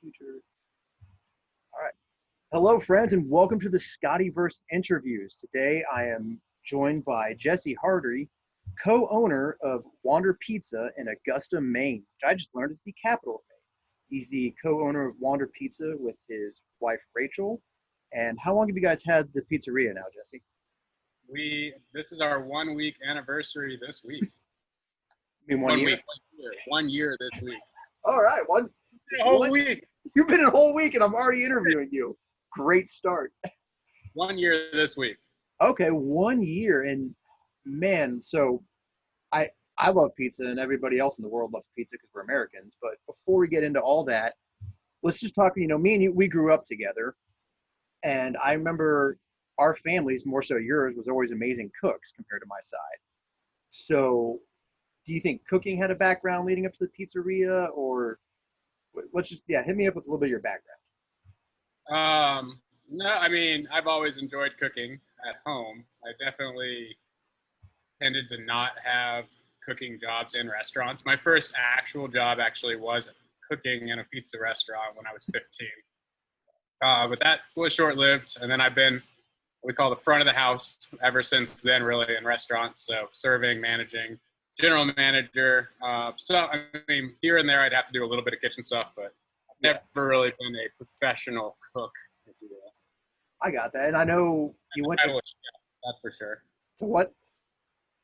future. All right. Hello, friends, and welcome to the Scottyverse interviews. Today, I am joined by Jesse Hardie, co-owner of Wander Pizza in Augusta, Maine, which I just learned is the capital of Maine. He's the co-owner of Wander Pizza with his wife, Rachel. And how long have you guys had the pizzeria now, Jesse? This is our 1 week anniversary this week. You mean 1 year? 1 year this week. All right, A whole week. You've been a whole week, and I'm already interviewing you. Great start. 1 year this week. Okay, 1 year, and man, so I love pizza, and everybody else in the world loves pizza because we're Americans. But before we get into all that, let's just talk. You know, me and you, we grew up together, and I remember our families, more so yours, was always amazing cooks compared to my side. So, do you think cooking had a background leading up to the pizzeria, or let's just hit me up with a little bit of your background. No, I mean, I've always enjoyed cooking at home. I definitely tended to not have cooking jobs in restaurants. My first actual job actually was cooking in a pizza restaurant when I was 15. But that was short-lived, and then I've been what we call the front of the house ever since then, really, in restaurants. So serving, managing, general manager. So, I mean, here and there I'd have to do a little bit of kitchen stuff, but I've never really been a professional cook, if you will. I got that. And I know you went to... Chef, that's for sure. To what?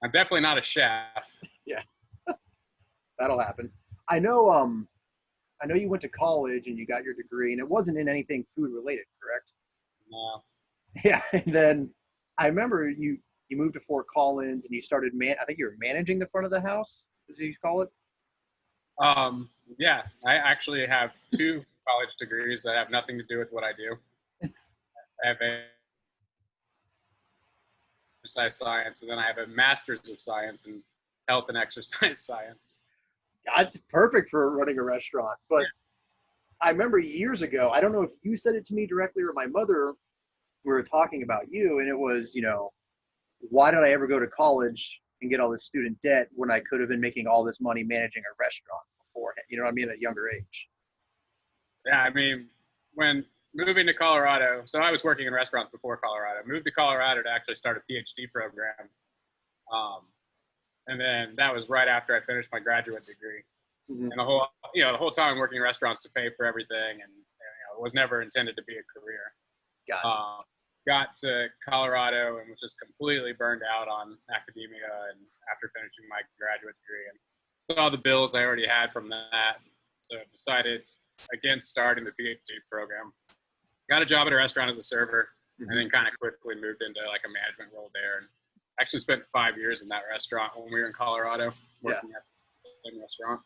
I'm definitely not a chef. Yeah. That'll happen. I know you went to college and you got your degree, and it wasn't in anything food related, correct? No. Yeah, and then I remember you moved to Fort Collins and you started I think you were managing the front of the house, as you call it. Yeah, I actually have 2 college degrees that have nothing to do with what I do. I have a exercise science, and then I have a master's of science in health and exercise science. It's perfect for running a restaurant. But I remember years ago, I don't know if you said it to me directly or my mother, we were talking about you, and it was, why did I ever go to college and get all this student debt when I could have been making all this money managing a restaurant beforehand? You know what I mean? At a younger age. Yeah, I mean, when moving to Colorado, so I was working in restaurants before Colorado. Moved to Colorado to actually start a PhD program. And then that was right after I finished my graduate degree. Mm-hmm. And the whole time working in restaurants to pay for everything, and it was never intended to be a career. Gotcha. Got to Colorado and was just completely burned out on academia, and after finishing my graduate degree, and saw the bills I already had from that, so decided against starting the PhD program. Got a job at a restaurant as a server, mm-hmm. and then kind of quickly moved into like a management role there, and actually spent 5 years in that restaurant when we were in Colorado working at the same restaurant.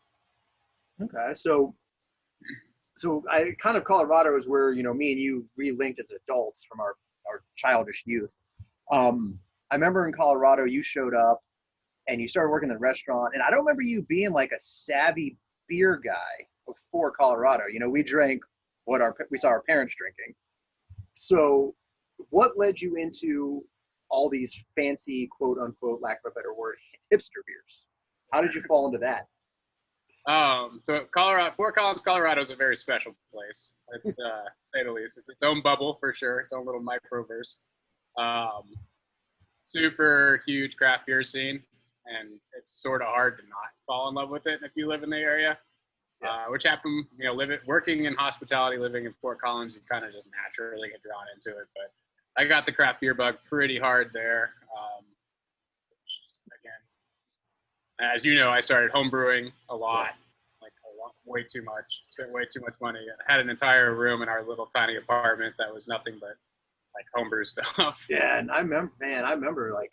Okay, so I kind of Colorado is where me and you relinked as adults from our childish youth. I remember in Colorado you showed up and you started working in the restaurant, and I don't remember you being like a savvy beer guy before Colorado. We drank what we saw our parents drinking. So what led you into all these fancy, quote unquote, lack of a better word, hipster beers? How did you fall into that? So Fort Collins, Colorado is a very special place. It's, say the least. It's its own bubble for sure. Its own little microverse. Super huge craft beer scene, and it's sort of hard to not fall in love with it if you live in the area. Yeah. Which happened, working in hospitality, living in Fort Collins, you kind of just naturally get drawn into it. But I got the craft beer bug pretty hard there. Again, as you know, I started home brewing a lot, way too much. Spent way too much money. I had an entire room in our little tiny apartment that was nothing but like homebrew stuff. Yeah, and I remember like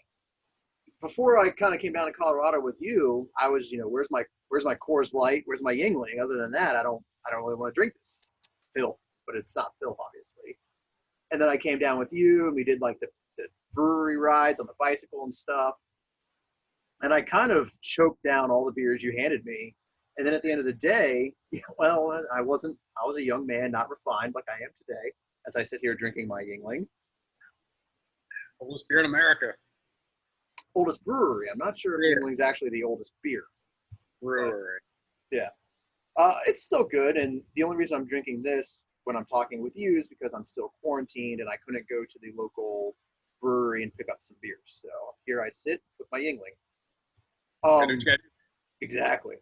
before I kind of came down to Colorado with you, I was, where's my Coors Light? Where's my Yingling? Other than that, I don't really want to drink this filth, but it's not filth, obviously. And then I came down with you, and we did like the brewery rides on the bicycle and stuff. And I kind of choked down all the beers you handed me. And then at the end of the day, I was a young man, not refined like I am today, as I sit here drinking my Yingling. Oldest beer in America. Oldest brewery. I'm not sure if Yingling's actually the oldest beer. Brewery. Yeah. It's still good, and the only reason I'm drinking this when I'm talking with you is because I'm still quarantined and I couldn't go to the local brewery and pick up some beers. So here I sit with my Yingling. Gotta Um, get- exactly.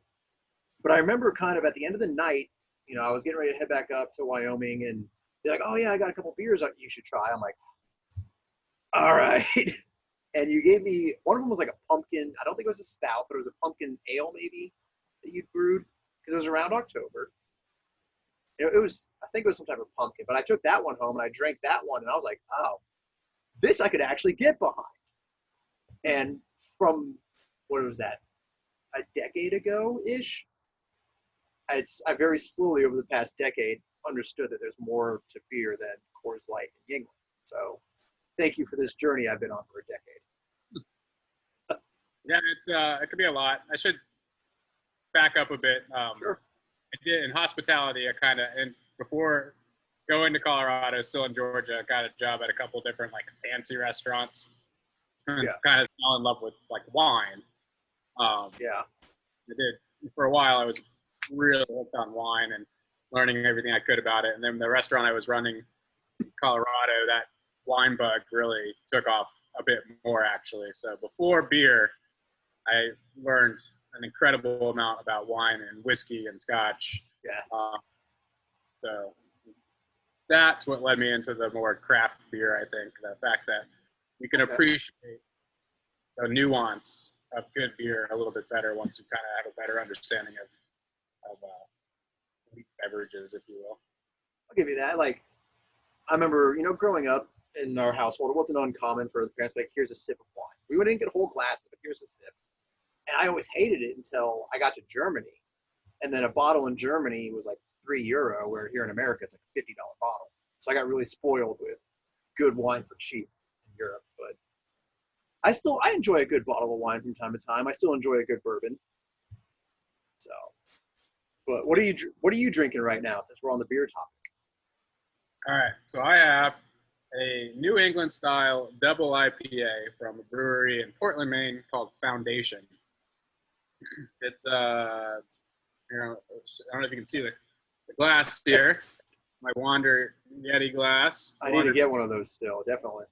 But I remember kind of at the end of the night, I was getting ready to head back up to Wyoming, and they're like, "Oh yeah, I got a couple beers you should try." I'm like, "All right." And you gave me one of them was like a pumpkin. I don't think it was a stout, but it was a pumpkin ale maybe that you'd brewed because it was around October. It was, I think it was some type of pumpkin, but I took that one home and I drank that one, and I was like, "Oh, this I could actually get behind." And from what was that, a decade ago ish, I very slowly over the past decade understood that there's more to beer than Coors Light and Yingling. So thank you for this journey I've been on for a decade. Yeah, it could be a lot. I should back up a bit. Sure. I did in hospitality. And before going to Colorado, still in Georgia, I got a job at a couple different like fancy restaurants. And Yeah. kind of fell in love with like wine. Yeah. I did for a while. I was really hooked on wine and learning everything I could about it. And then the restaurant I was running in Colorado, that wine bug really took off a bit more actually. So before beer, I learned an incredible amount about wine and whiskey and scotch. Yeah. So that's what led me into the more craft beer, I think. The fact that you can appreciate the nuance of good beer a little bit better once you kind of have a better understanding of beverages, if you will. I'll give you that. Like, I remember, growing up in our household, it wasn't uncommon for the parents to be like, "Here's a sip of wine." We wouldn't get a whole glass, but here's a sip. And I always hated it until I got to Germany. And then a bottle in Germany was like €3, where here in America it's like a $50 bottle. So I got really spoiled with good wine for cheap in Europe. But I enjoy a good bottle of wine from time to time. I still enjoy a good bourbon. So, but what are you drinking right now since we're on the beer topic? All right, so I have a New England style double IPA from a brewery in Portland, Maine called Foundation. It's I don't know if you can see the glass here. My Wander Yeti glass. I need to get one of those still, definitely.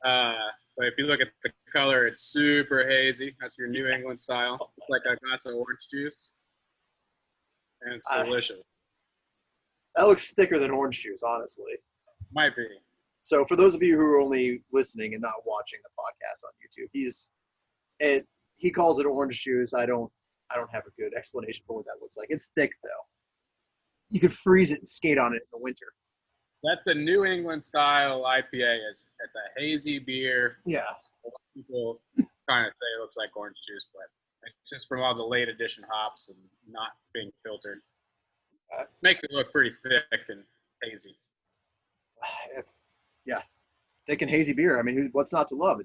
But if you look at the color, it's super hazy. That's your New England style. It's like a glass of orange juice, and it's delicious. That looks thicker than orange juice, honestly. Might be. So for those of you who are only listening and not watching the podcast on YouTube, he calls it orange juice. I don't have a good explanation for what that looks like. It's thick though. You could freeze it and skate on it in the winter. That's the New England style IPA. It's a hazy beer. Yeah. People kind of say it looks like orange juice, but it's just from all the late edition hops and not being filtered. Makes it look pretty thick and hazy. Yeah. Thick and hazy beer. I mean, what's not to love?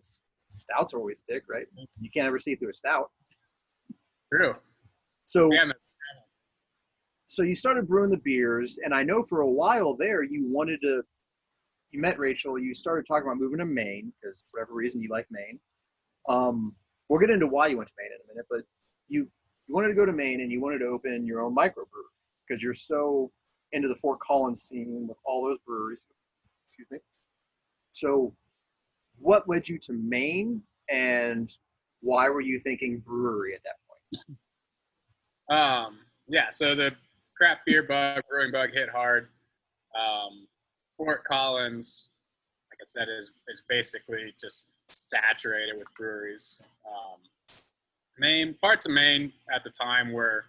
Stouts are always thick, right? You can't ever see through a stout. True. So, so you started brewing the beers, and I know for a while there you met Rachel, you started talking about moving to Maine because for whatever reason you like Maine. We'll get into why you went to Maine in a minute, but you wanted to go to Maine and you wanted to open your own microbrewery because you're so into the Fort Collins scene with all those breweries. Excuse me. So what led you to Maine, and why were you thinking brewery at that point? Yeah, so the craft beer bug, brewing bug hit hard. Fort Collins, like I said, is basically just saturated with breweries. Parts of Maine at the time were,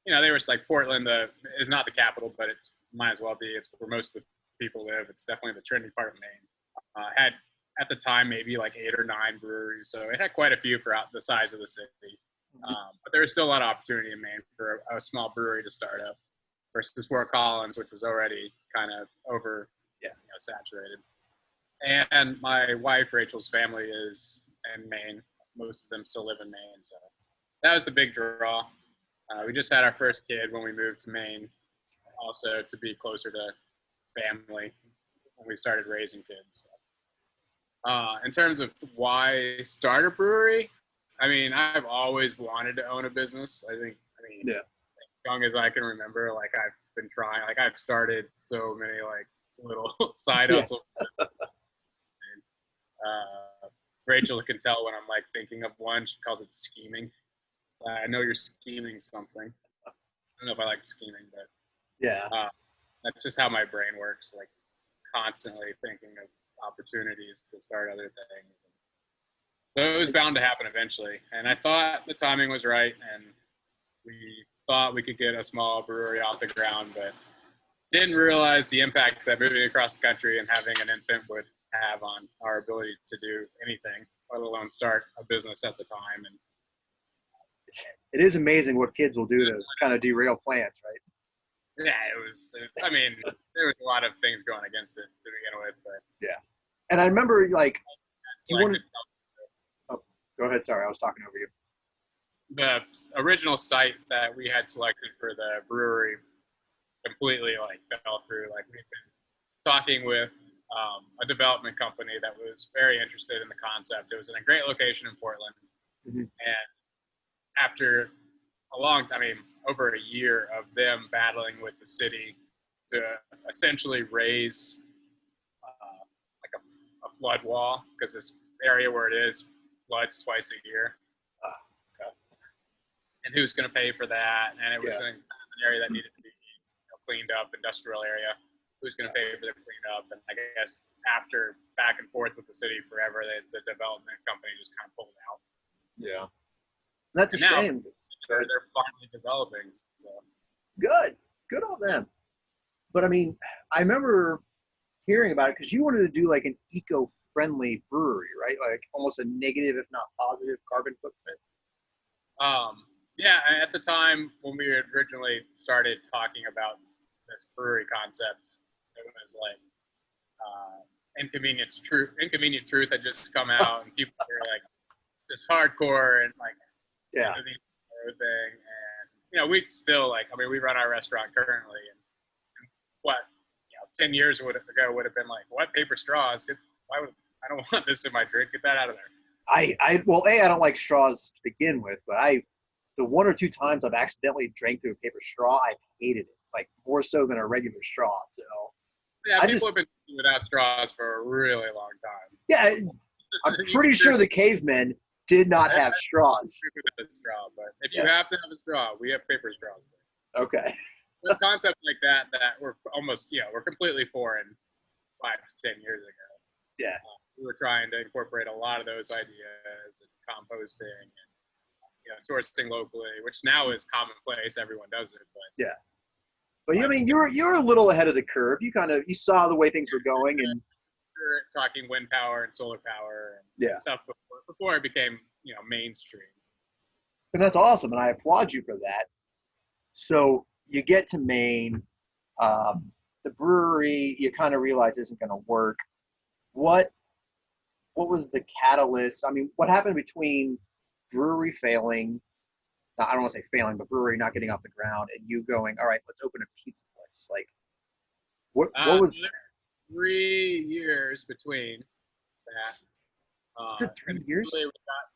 they were like Portland is not the capital, but it might as well be. It's where most of the people live. It's definitely the trendy part of Maine. Had at the time maybe like 8 or 9 breweries, so it had quite a few for the size of the city. But there was still a lot of opportunity in Maine for a small brewery to start up versus Fort Collins, which was already kind of saturated. And my wife, Rachel's family is in Maine. Most of them still live in Maine, so that was the big draw. We just had our first kid when we moved to Maine, also to be closer to family when we started raising kids. In terms of why start a brewery, I mean, I've always wanted to own a business. young as I can remember, like I've been trying, like I've started so many like little side Yeah. hustles. Rachel can tell when I'm like thinking of one. She calls it scheming. I know you're scheming something. I don't know if I like scheming, but Yeah. that's just how my brain works. Like constantly thinking of opportunities to start other things. So it was bound to happen eventually. And I thought the timing was right, and we thought we could get a small brewery off the ground, but didn't realize the impact that moving across the country and having an infant would have on our ability to do anything, let alone start a business at the time. And it is amazing what kids will do to kind of derail plans, right? yeah, I mean, there was a lot of things going against it to begin with, but yeah. And I remember like, you like wanted, oh, go ahead. Sorry, I was talking over you. the original site that we had selected for the brewery completely like fell through. Like we've been talking with a development company that was very interested in the concept. It was in a great location in Portland. Mm-hmm. And after over a year of them battling with the city to essentially raise like a flood wall, because this area where it is floods twice a year. Okay. And who's going to pay for that? And it was Yeah. an area that needed to be cleaned up, industrial area. Who's going to pay for the cleanup? And I guess after back and forth with the city forever, the development company just kind of pulled out. Yeah. That's a now, shame. They're finally developing. So. Good on them. But I mean, I remember hearing about it because you wanted to do like an eco-friendly brewery, right? Like almost a negative, if not positive, carbon footprint. Yeah, at the time when we originally started talking about this brewery concept, it was like Inconvenient Truth had just come out, and people were like just hardcore and like yeah, everything. And we still we run our restaurant currently, and what 10 years ago would have been like, what, paper straws? I don't want this in my drink. Get that out of there. I don't like straws to begin with, but the one or two times I've accidentally drank through a paper straw, I've hated it, like more so than a regular straw. So yeah, people have been without straws for a really long time. Yeah, I'm pretty sure the cavemen did not have straws. Straw, but if you have to have a straw, we have paper straws. Okay. A concept like that we're almost we're completely foreign 5 to 10 years ago. Yeah. We were trying to incorporate a lot of those ideas and composting and sourcing locally, which now is commonplace. Everyone does it, but yeah. But I mean, you're a little ahead of the curve. You saw the way things were going, and we're talking wind power and solar power and stuff before it became mainstream. And that's awesome, and I applaud you for that. So you get to Maine, the brewery, you kind of realize isn't going to work. What was the catalyst? I mean, what happened between brewery failing? I don't want to say failing, but brewery not getting off the ground, and you going, all right, let's open a pizza place. Like, what was 3 years between that? Is it 3 years? We got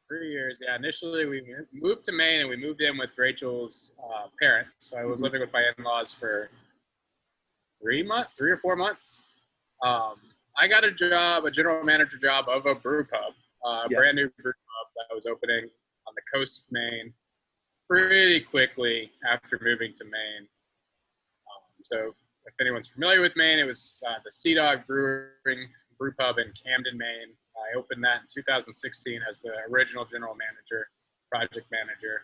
3 years. Yeah, initially we moved to Maine, and we moved in with Rachel's parents. So I was living with my in-laws for 3 or 4 months. I got a general manager job of a brew pub, brand new brew pub that was opening on the coast of Maine pretty quickly after moving to Maine. So if anyone's familiar with Maine, it was the Sea Dog Brewing Brew Pub in Camden, Maine. I opened that in 2016 as the original general manager, project manager.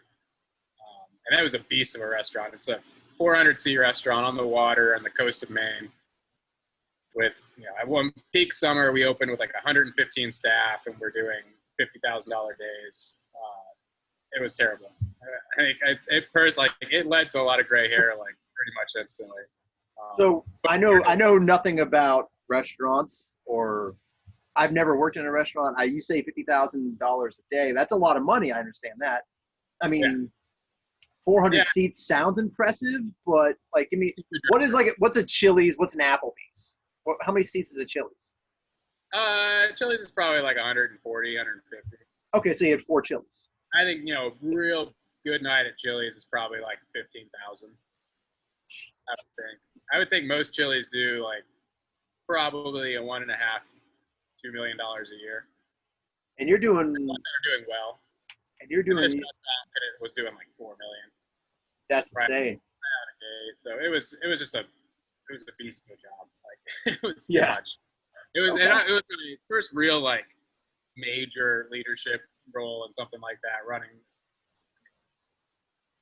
And that was a beast of a restaurant. It's a 400-seat restaurant on the water on the coast of Maine. With, at one peak summer, we opened with like 115 staff, and we're doing $50,000 days. It was terrible. It led to a lot of gray hair, like pretty much instantly. So I know nothing about restaurants, or I've never worked in a restaurant. You say $50,000 a day. That's a lot of money. I understand that. I mean, 400 seats sounds impressive, but like, give me, what's a Chili's? What's an Applebee's? How many seats is a Chili's? Chili's is probably like 140, 150. Okay, so you had 4 Chili's. I think, real good night at Chili's is probably like 15,000. I would think most Chili's do like probably a $1.5 to $2 million a year. And you're doing. They're doing well. And you're doing. And it was doing like 4 million. That's right insane. Out of gate. So it was just a beast of a job. Like it was yeah. much. It was, okay. and it was my first real like major leadership role and something like that. Running.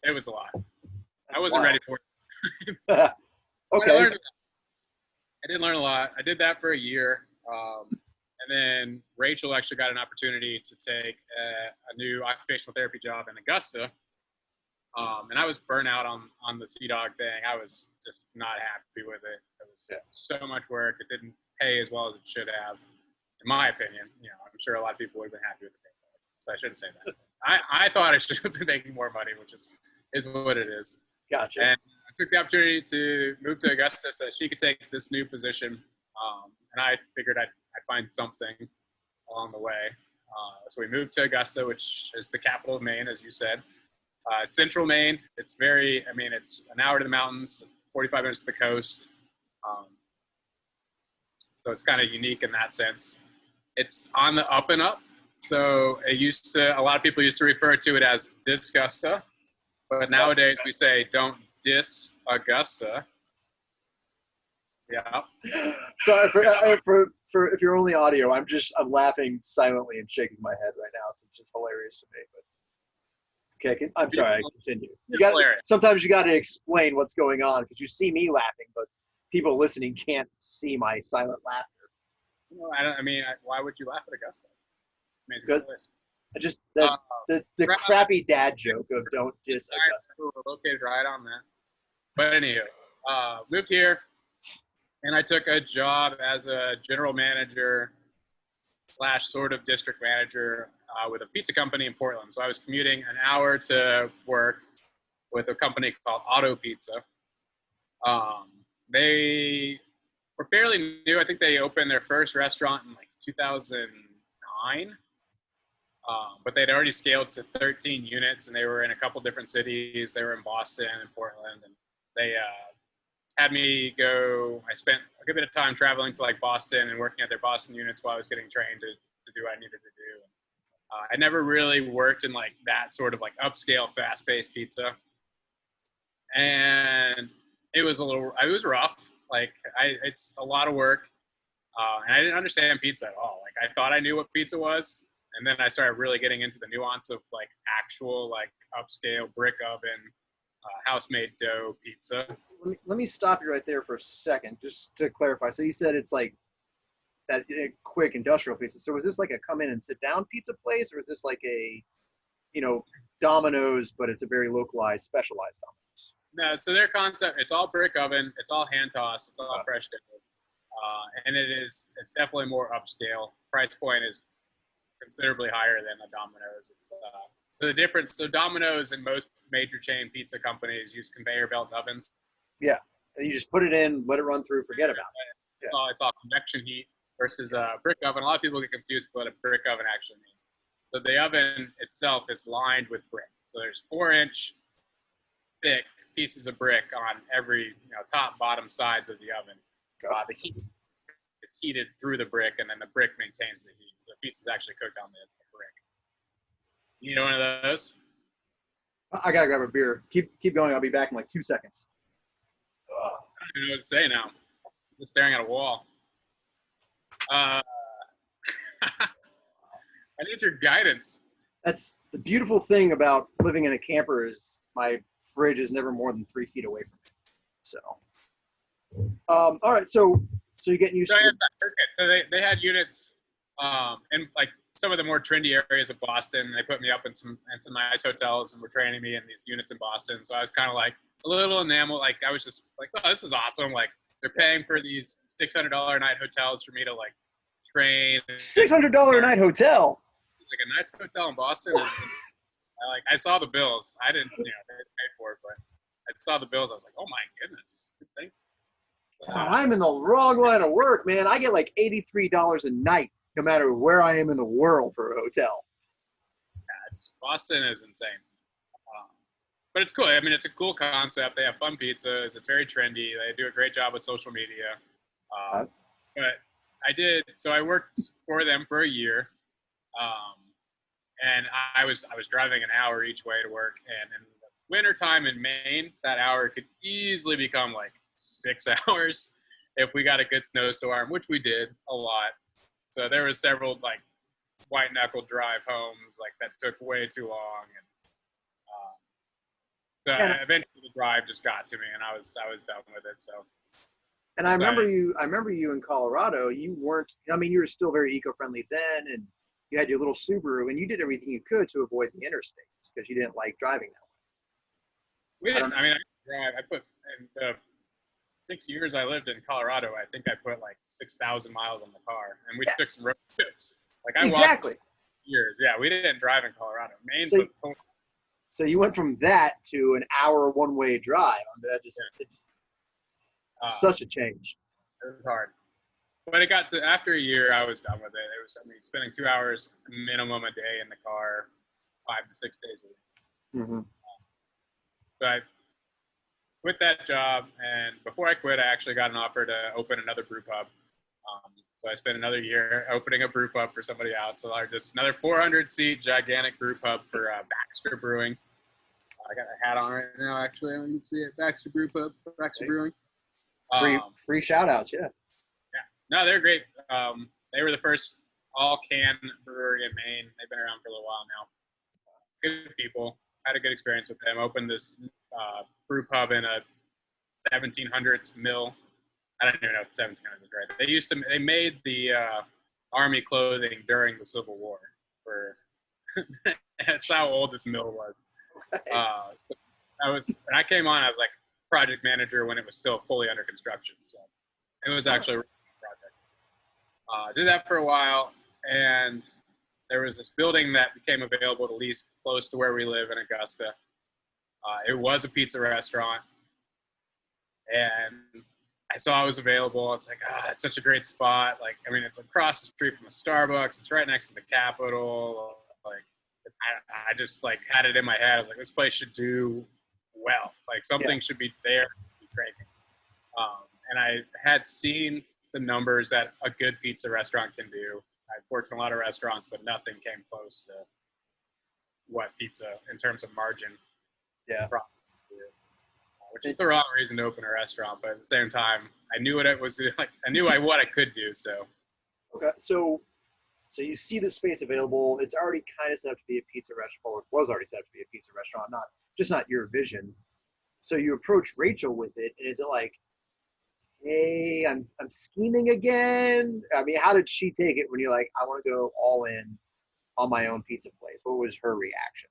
It was a lot. That's I wasn't wild. ready for it. Okay. I did learn a lot. I did that for a year. And then Rachel actually got an opportunity to take a new occupational therapy job in Augusta. And I was burnt out on the Sea Dog thing. I was just not happy with it. It was so much work. It didn't pay as well as it should have, in my opinion. You know, I'm sure a lot of people would have been happy with the pay. So I shouldn't say that. I thought I should have been making more money, which is what it is. Gotcha. And I took the opportunity to move to Augusta so she could take this new position. And I figured I'd find something along the way. So we moved to Augusta, which is the capital of Maine, as you said. Central Maine, it's an hour to the mountains, 45 minutes to the coast. So it's kind of unique in that sense. It's on the up and up. So a lot of people used to refer to it as Disgusta, but nowadays we say don't diss Augusta. Yeah. Sorry for if you're only audio, I'm laughing silently and shaking my head right now. It's just hilarious to me. But okay, I'm sorry. Continue. Sometimes you got to explain what's going on because you see me laughing, but people listening can't see my silent laughter. Well, why would you laugh at Augusta? Good. The crappy dad joke of don't diss Augusta. Located right on that. But anywho, moved here. And I took a job as a general manager / sort of district manager with a pizza company in Portland. So I was commuting an hour to work with a company called Auto Pizza. They were fairly new. I think they opened their first restaurant in like 2009. But they'd already scaled to 13 units, and they were in a couple different cities. They were in Boston and Portland, and they had me go. I spent a good bit of time traveling to like Boston and working at their Boston units while I was getting trained to do what I needed to do. I never really worked in like that sort of like upscale, fast-paced pizza, and it was rough. Like it's a lot of work, and I didn't understand pizza at all. Like I thought I knew what pizza was, and then I started really getting into the nuance of like actual like upscale brick oven, house-made dough pizza. Let me stop you right there for a second, just to clarify. So you said it's like that quick industrial pizza. So is this like a come in and sit down pizza place, or is this like a, Domino's, but it's a very localized, specialized Domino's? No, so their concept, it's all brick oven, it's all hand tossed, it's all fresh dough. And it's definitely more upscale. Price point is considerably higher than a Domino's. It's so the difference. So Domino's and most major chain pizza companies use conveyor belt ovens. Yeah, and you just put it in, let it run through, forget about it. Yeah. It's all convection heat versus a brick oven. A lot of people get confused with what a brick oven actually means. So the oven itself is lined with brick. So there's 4-inch thick pieces of brick on every top, bottom, sides of the oven. The heat is heated through the brick, and then the brick maintains the heat. So the pizza is actually cooked on the brick. You know one of those? I gotta grab a beer. Keep going. I'll be back in like 2 seconds. I don't even know what to say now. I'm just staring at a wall. I need your guidance. That's the beautiful thing about living in a camper is my fridge is never more than 3 feet away from me. So, all right. So you're getting used to it. So they had units in like some of the more trendy areas of Boston. They put me up in some nice hotels and were training me in these units in Boston. So I was kind of like a little enamored. Like I was just like, oh, this is awesome. Like they're paying for these $600 a night hotels for me to like train. $600 a night hotel. Like a nice hotel in Boston. I saw the bills. I didn't, they paid for it, but I saw the bills. I was like, oh my goodness. God, I'm in the wrong line of work, man. I get like $83 a night, no matter where I am in the world for a hotel. Yeah, Boston is insane. but it's cool. I mean, it's a cool concept. They have fun pizzas. It's very trendy. They do a great job with social media. Uh, But I worked for them for a year. And I was driving an hour each way to work. And in the wintertime in Maine, that hour could easily become like 6 hours if we got a good snowstorm, which we did a lot. So there was several like white knuckle drive homes like that took way too long. And so eventually the drive just got to me, and I was done with it. So. And I remember you in Colorado. You weren't. I mean, you were still very eco-friendly then, and you had your little Subaru, and you did everything you could to avoid the interstates because you didn't like driving that way. We didn't. I mean, I put in the 6 years I lived in Colorado. I think I put like 6,000 miles on the car, and we took some road trips. Like I walked years. Yeah, we didn't drive in Colorado. Maine's so you went from that to an hour one-way drive. I mean, it's such a change. It was hard. But it got to, after a year, I was done with it. It was, I mean, spending 2 hours minimum a day in the car, 5 to 6 days a week. Mm-hmm. So I quit that job, and before I quit, I actually got an offer to open another brew pub. So I spent another year opening a brew pub for somebody else. So just another 400-seat gigantic brew pub for Baxter Brewing. I got a hat on right now, actually. You can see it, Baxter Brew Pub, Baxter Brewing. Free shout-outs, yeah. No, they're great. They were the first all-can brewery in Maine. They've been around for a little while now. Good people. Had a good experience with them. Opened this brew pub in a 1700s mill. I don't even know if 1700s is right. They made the army clothing during the Civil War. That's how old this mill was. So when I came on, I was like project manager when it was still fully under construction. So it was actually a really good project. Did that for a while, and there was this building that became available to lease close to where we live in Augusta. It was a pizza restaurant, and I saw it was available. I was like, it's such a great spot. Like, I mean, it's across the street from a Starbucks. It's right next to the Capitol. Like, I just like had it in my head. I was like, this place should do well. Like something should be there. Be great. And I had seen the numbers that a good pizza restaurant can do. I've worked in a lot of restaurants, but nothing came close to what pizza in terms of margin. Yeah. Which is the wrong reason to open a restaurant, but at the same time, I knew what it was. Like, I knew what I could do. So. Okay. So you see the space available. It's already kind of set up to be a pizza restaurant, or it was already set up to be a pizza restaurant, not your vision. So you approach Rachel with it, and is it like, hey, I'm scheming again? I mean, how did she take it when you're like, I want to go all in on my own pizza place? What was her reaction?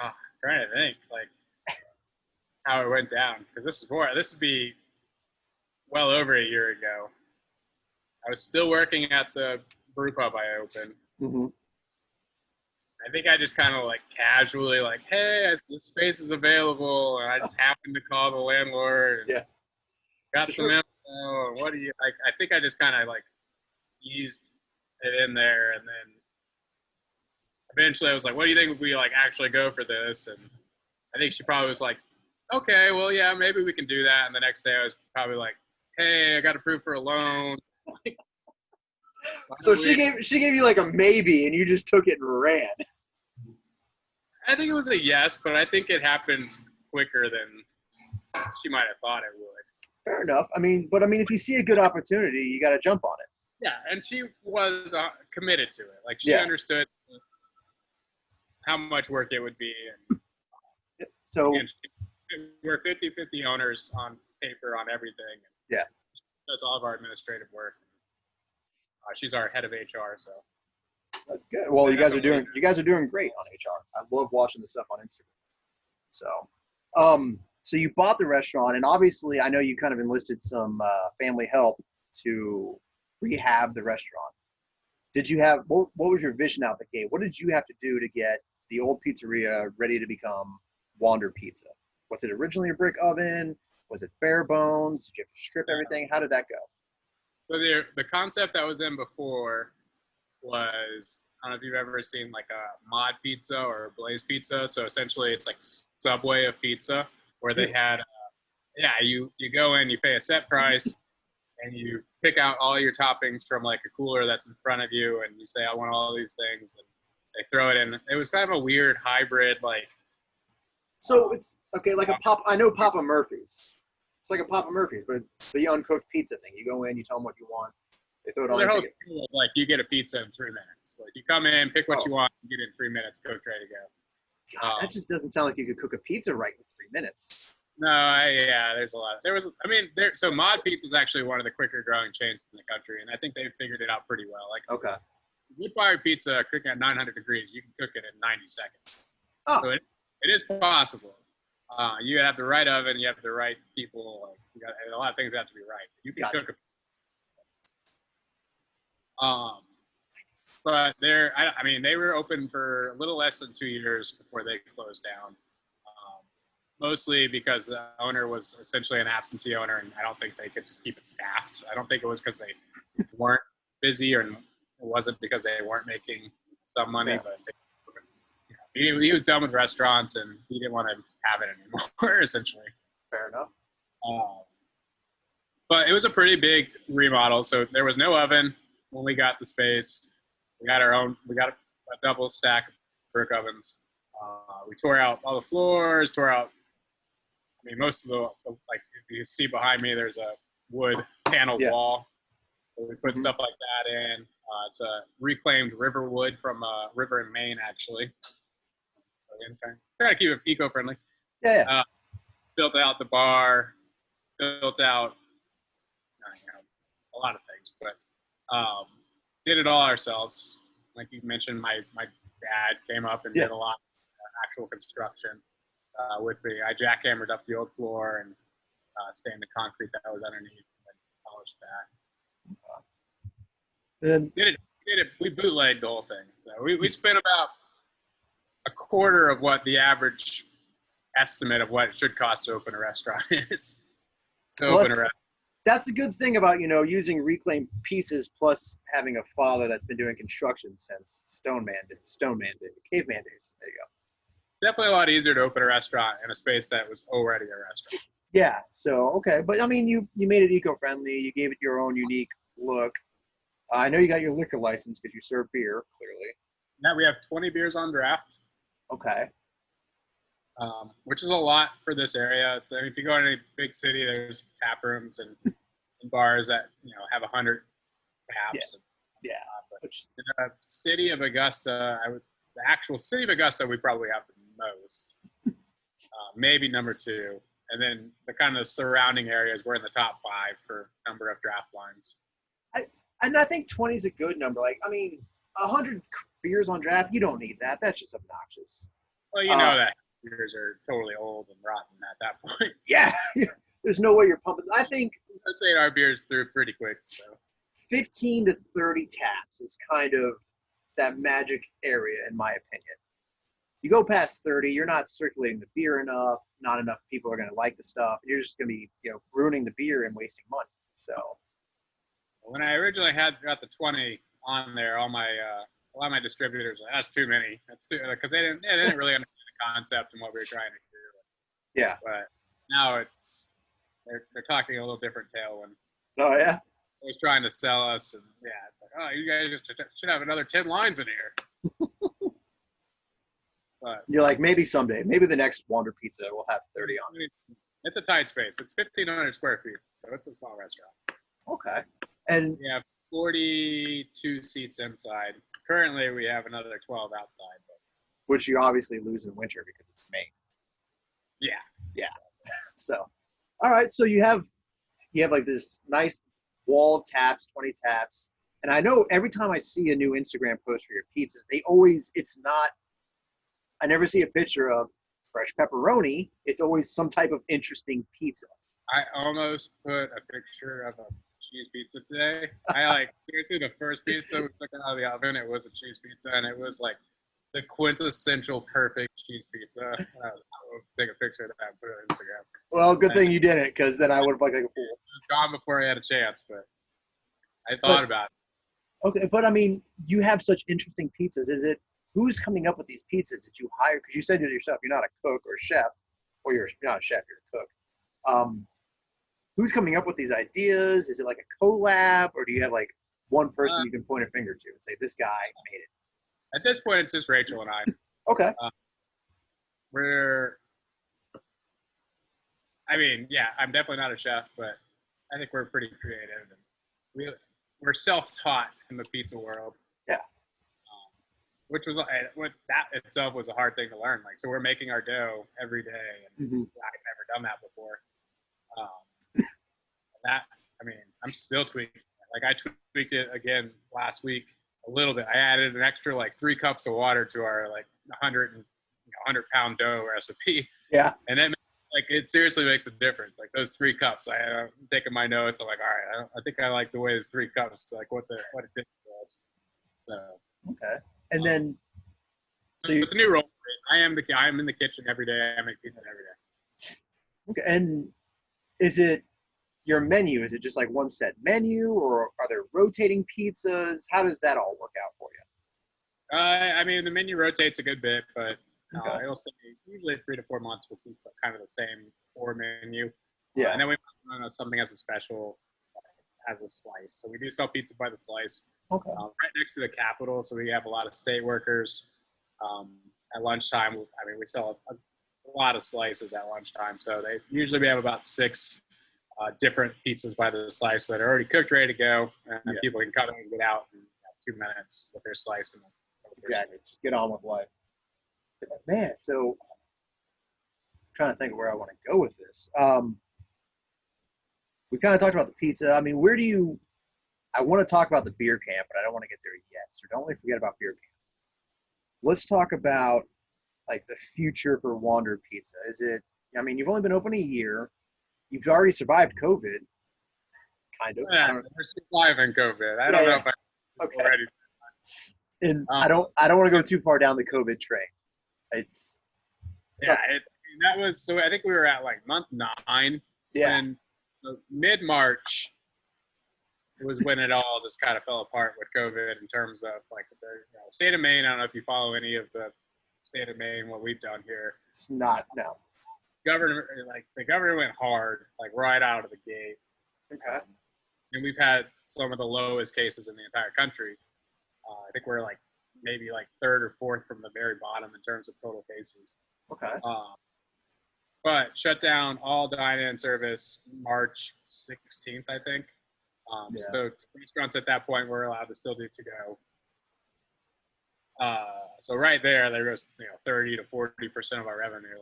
I'm trying to think like how it went down, because this would be well over a year ago. I was still working at the brew pub I opened. Mm-hmm. I think I just kind of like casually like, hey, the space is available, and I just happened to call the landlord. And got some info. And what do you like? I think I just kind of like eased it in there, and then eventually I was like, what do you think if we like actually go for this? And I think she probably was like, okay, well, yeah, maybe we can do that. And the next day I was probably like, hey, I got approved for a loan. So she gave you like a maybe, and you just took it and ran. I think it was a yes, but I think it happened quicker than she might have thought it would. Fair enough. I mean, if you see a good opportunity, you got to jump on it. Yeah, and she was committed to it. Like, she understood how much work it would be. And, so we're 50-50 owners on paper on everything. Yeah. She does all of our administrative work. She's our head of HR, so. That's good. Well, you guys are doing great on HR. I love watching the stuff on Instagram. So you bought the restaurant, and obviously I know you kind of enlisted some family help to rehab the restaurant. Did you have, what was your vision out the gate? What did you have to do to get the old pizzeria ready to become Wander Pizza? Was it originally a brick oven? Was it bare bones? Did you have to strip everything? How did that go? So the concept that was in before was I don't know if you've ever seen like a mod pizza or a blaze pizza. So essentially it's like Subway of pizza where they had, you go in, you pay a set price and you pick out all your toppings from like a cooler that's in front of you. And you say, I want all these things. And they throw it in. It was kind of a weird hybrid, like. So it's okay, like I know Papa Murphy's. It's like a Papa Murphy's, but it's the uncooked pizza thing. You go in, you tell them what you want. They throw it on Their your whole ticket. school is like you get a pizza in 3 minutes. Like you come in, pick what you want, you get it in 3 minutes, cooked, ready to go. God, that just doesn't sound like you could cook a pizza right in 3 minutes. No, there's a lot. So Mod Pizza is actually one of the quicker growing chains in the country, and I think they've figured it out pretty well. Like, okay, wood fired pizza cooking at 900 degrees, you can cook it in 90 seconds. Oh, so it is possible. You have the right oven, you have the right people. Like, a lot of things have to be right. You can cook a. But they were open for a little less than 2 years before they closed down. Mostly because the owner was essentially an absentee owner, and I don't think they could just keep it staffed. I don't think it was because they weren't busy, or it wasn't because they weren't making some money, but he was done with restaurants, and he didn't want to have it anymore, essentially. Fair enough. But it was a pretty big remodel, so there was no oven when we got the space. We got a double stack of brick ovens. We tore out all the floors, most of the, like if you see behind me, there's a wood paneled wall. So we put stuff like that in. It's a reclaimed river wood from a river in Maine, actually. Try to keep it eco-friendly. Yeah. Built out the bar, built out a lot of things, but did it all ourselves. Like you mentioned, my dad came up and did a lot of actual construction. With me, I jackhammered up the old floor and stained the concrete that was underneath, and polished that. And Did it. We bootlegged the whole thing. So we spent about a quarter of what the average estimate of what it should cost to open a restaurant is. That's the good thing about using reclaimed pieces plus having a father that's been doing construction since caveman days. There you go. Definitely a lot easier to open a restaurant in a space that was already a restaurant. Yeah. So, okay. But, you made it eco-friendly. You gave it your own unique look. I know you got your liquor license because you serve beer, clearly. Now we have 20 beers on draft. Okay. Which is a lot for this area. If you go to any big city, there's tap rooms and bars that, have 100 taps. But in the city of Augusta, the actual city of Augusta, we probably have the most, maybe number 2, and then the kind of surrounding areas, we're in the top 5 for number of draft lines. I think 20 is a good number. 100 beers on draft, you don't need that. That's just obnoxious. Well, that beers are totally old and rotten at that point. Yeah, there's no way you're pumping. I think I'd say our beer's through pretty quick. So 15 to 30 taps is kind of that magic area, in my opinion. You go past 30, you're not circulating the beer enough. Not enough people are going to like the stuff. You're just going to be, ruining the beer and wasting money. So, when I originally got the 20 on there, a lot of my distributors, that's too many. That's too, because they didn't really understand the concept and what we were trying to do. Yeah. But now they're talking a little different tale when. Oh yeah. They was trying to sell us, and it's like, oh, you guys just should have another 10 lines in here. But you're like, maybe someday, maybe the next Wonder Pizza will have 30 on it. It's a tight space. It's 1,500 square feet, so it's a small restaurant. Okay. And we have 42 seats inside. Currently, we have another 12 outside. Which you obviously lose in winter because it's Maine. Yeah. So, all right. So you have like this nice wall of taps, 20 taps. And I know every time I see a new Instagram post for your pizzas, I never see a picture of fresh pepperoni. It's always some type of interesting pizza. I almost put a picture of a cheese pizza today. Seriously, the first pizza we took out of the oven, it was a cheese pizza, and it was like the quintessential perfect cheese pizza. I will take a picture of that and put it on Instagram. Well, good thing you didn't, because then I would have looked like a fool. It was gone before I had a chance, but I thought about it. Okay, but I mean, you have such interesting pizzas. Who's coming up with these pizzas that you hire? Because you said to yourself, you're not a cook or a chef, or you're not a chef, you're a cook. Who's coming up with these ideas? Is it like a collab, or do you have like one person you can point a finger to and say, this guy made it? At this point, it's just Rachel and I. Okay. I'm definitely not a chef, but I think we're pretty creative. And we're self-taught in the pizza world. Yeah. Which was that itself was a hard thing to learn. Like, so we're making our dough every day, and I've never done that before. I'm still tweaking. Like, I tweaked it again last week a little bit. I added an extra like 3 cups of water to our like 100-pound dough recipe. Yeah. And then it seriously makes a difference. Like those 3 cups, I'm taking my notes. I'm like, all right, I think I like the way those 3 cups, like what it did for us. So. Okay. And then, so it's a new role. I'm in the kitchen every day. I make pizza every day. Okay. And is it your menu? Is it just like one set menu, or are there rotating pizzas? How does that all work out for you? The menu rotates a good bit, but it'll stay usually 3 to 4 months. We'll keep kind of the same core menu. Yeah. And then we run something as a special, as a slice. So we do sell pizza by the slice. Okay. Right next to the Capitol, so we have a lot of state workers. At lunchtime, we sell a lot of slices at lunchtime. So we have about 6 different pizzas by the slice that are already cooked, ready to go, and people can come in and get out in 2 minutes with their slice. And exactly. Just get on with life. Man, so I'm trying to think of where I want to go with this. We kind of talked about the pizza. I mean, I want to talk about the beer camp, but I don't want to get there yet. So don't forget about beer camp. Let's talk about like the future for Wander Pizza. You've only been open a year. You've already survived COVID, kind of. Yeah, we're surviving COVID. I don't know if I already. And I don't want to go too far down the COVID train. That was, so I think we were at like month 9. Yeah. And mid-March was when it all just kind of fell apart with COVID in terms of like the state of Maine. I don't know if you follow any of the state of Maine, what we've done here. It's not, no. The governor went hard, like right out of the gate. Okay. And we've had some of the lowest cases in the entire country. I think we're like maybe like 3rd or 4th from the very bottom in terms of total cases. Okay. But shut down all dine-in service March 16th, I think. So restaurants at that point were allowed to still do to-go. So right there was 30 to 40% of our revenue.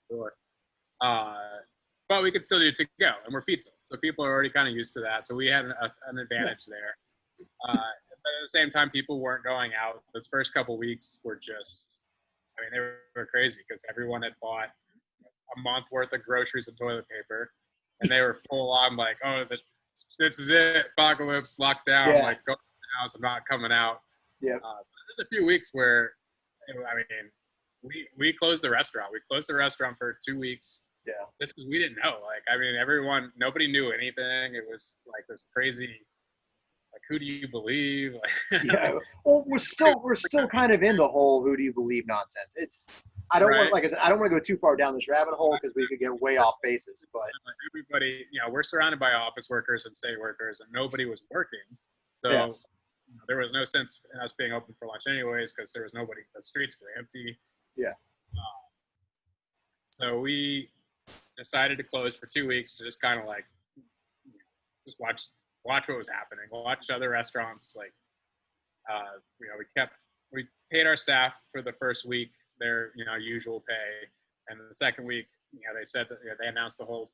Sure. But we could still do to-go, and we're pizza, so people are already kind of used to that. So we had an advantage there. But at the same time, people weren't going out. Those first couple weeks were just, they were crazy because everyone had bought a month worth of groceries and toilet paper, and they were full on like, oh, this is it, apocalypse, lockdown, like go to the house, I'm not coming out. Yeah. So there's a few weeks where, we closed the restaurant. We closed the restaurant for 2 weeks. Yeah. Just because we didn't know. Nobody knew anything. It was like this crazy, like, who do you believe? Yeah. Well, we're still kind of in the whole who do you believe nonsense. I don't want to go too far down this rabbit hole because we could get way off basis. But everybody, we're surrounded by office workers and state workers, and nobody was working. So there was no sense in us being open for lunch anyways because there was nobody. The streets were empty. Yeah. So we decided to close for 2 weeks to just kind of like just watch what was happening, watch other restaurants. We paid our staff for the first week their usual pay, and the second week they said that they announced the whole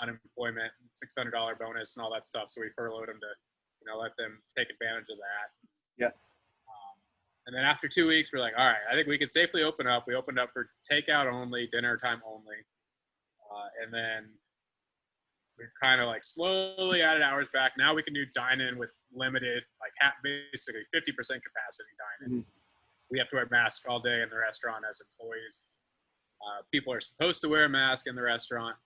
unemployment $600 bonus and all that stuff. So we furloughed them to let them take advantage of that. Yeah. And then after 2 weeks, we're like, all right, I think we can safely open up. We opened up for takeout only, dinner time only. And then we kind of like slowly added hours back. Now we can do dine-in with limited, basically 50% capacity dine-in. Mm-hmm. We have to wear masks all day in the restaurant as employees. People are supposed to wear a mask in the restaurant.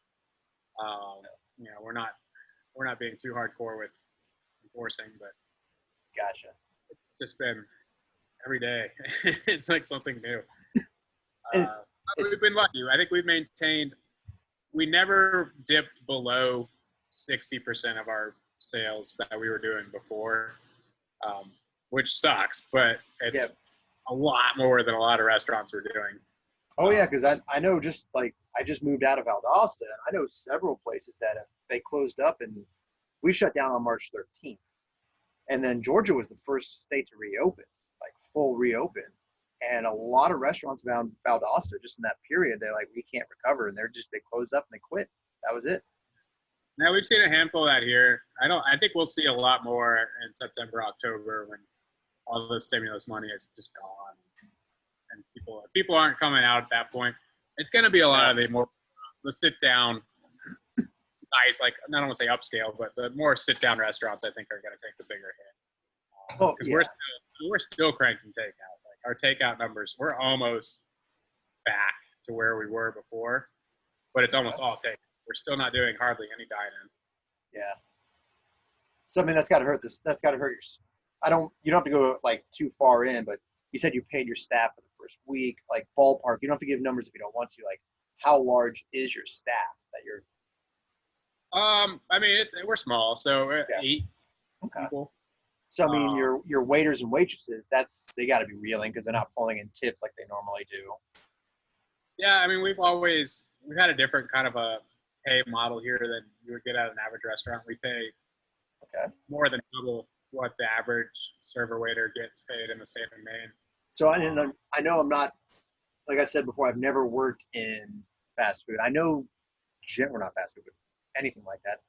We're not being too hardcore with enforcing, but Gotcha. Just been every day. It's like something new. And We've been lucky. I think we've maintained. We never dipped below 60% of our sales that we were doing before, which sucks, but it's a lot more than a lot of restaurants were doing. Oh yeah, because I know just like I just moved out of Valdosta, and I know several places that they closed up, and we shut down on March 13th, and then Georgia was the first state to reopen, like full reopen, and a lot of restaurants around Valdosta just in that period they're like we can't recover, and they closed up and they quit. That was it. Now we've seen a handful of that here. I think we'll see a lot more in September, October when all the stimulus money is just gone, and people aren't coming out at that point. It's going to be a lot of the sit down, nice, like I don't want to say upscale, but the more sit down restaurants I think are going to take the bigger hit. Because we're still cranking takeout. Like our takeout numbers, we're almost back to where we were before, but it's almost all takeout. We're still not doing hardly any dine-in. Yeah. So I mean, that's got to hurt this. That's got to hurt your. You don't have to go like too far in, but you said you paid your staff for the first week. Like ballpark, you don't have to give numbers if you don't want to. Like, how large is your staff that you're? I mean, we're small, so 8 people. So I mean, your waiters and waitresses, they got to be reeling because they're not pulling in tips like they normally do. Yeah, I mean, we've had a different kind of a pay model here than you would get at an average restaurant. We pay more than double what the average server waiter gets paid in the state of Maine. So I know I'm not, like I said before, I've never worked in fast food. I know, we're not fast food, but anything like that.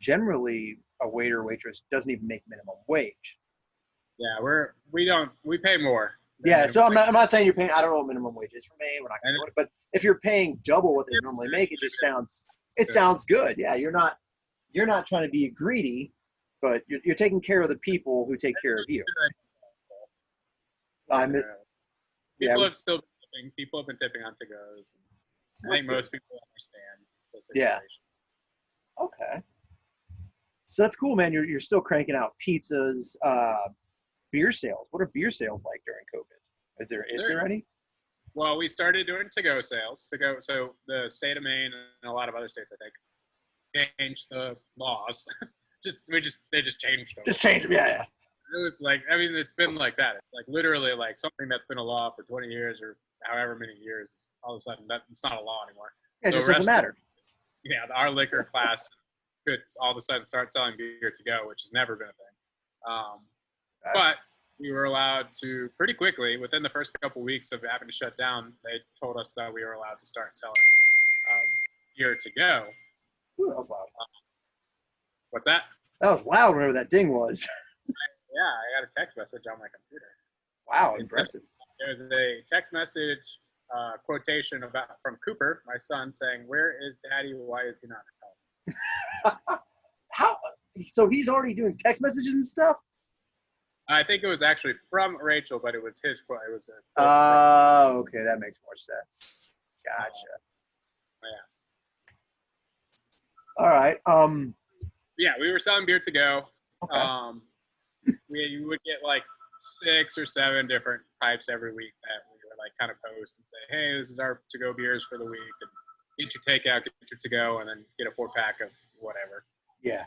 Generally, a waiter or waitress doesn't even make minimum wage. Yeah, we pay more. Yeah, so I'm not saying you're paying. I don't know what minimum wage is for me. We're not going to do it, but if you're paying double what they normally make, it sounds good. Yeah, you're not trying to be greedy, but you're taking care of the people who take care of you. People have still been tipping. People have been tipping on to-goes. I think most people understand the situation. Yeah. Okay. So that's cool, man. You're still cranking out pizzas, beer sales. What are beer sales like during COVID? Is there any? Well, we started doing to-go sales. So the state of Maine and a lot of other states, I think, changed the laws. They just changed them. Just change them, yeah. It was like, I mean, it's been like that. It's like literally like something that's been a law for 20 years or however many years. All of a sudden, it's not a law anymore. It just doesn't matter. Yeah, our liquor class could all of a sudden start selling beer to go, which has never been a thing. But we were allowed to pretty quickly, within the first couple weeks of having to shut down, they told us that we were allowed to start selling beer to go. Ooh, that was loud. What's that? That was loud, whatever that ding was. Yeah, I got a text message on my computer. Wow, impressive. There's a text message quotation from Cooper, my son, saying, "Where is Daddy? Why is he not home?" How? So he's already doing text messages and stuff? I think it was actually from Rachel, but it was his quote. It was okay, that makes more sense. Gotcha. Yeah. All right. Yeah, we were selling beer to go. Okay. We would get like 6 or 7 different types every week that we would like kind of post and say, "Hey, this is our to-go beers for the week," and get your takeout, get your to-go, and then get a 4-pack of whatever. Yeah.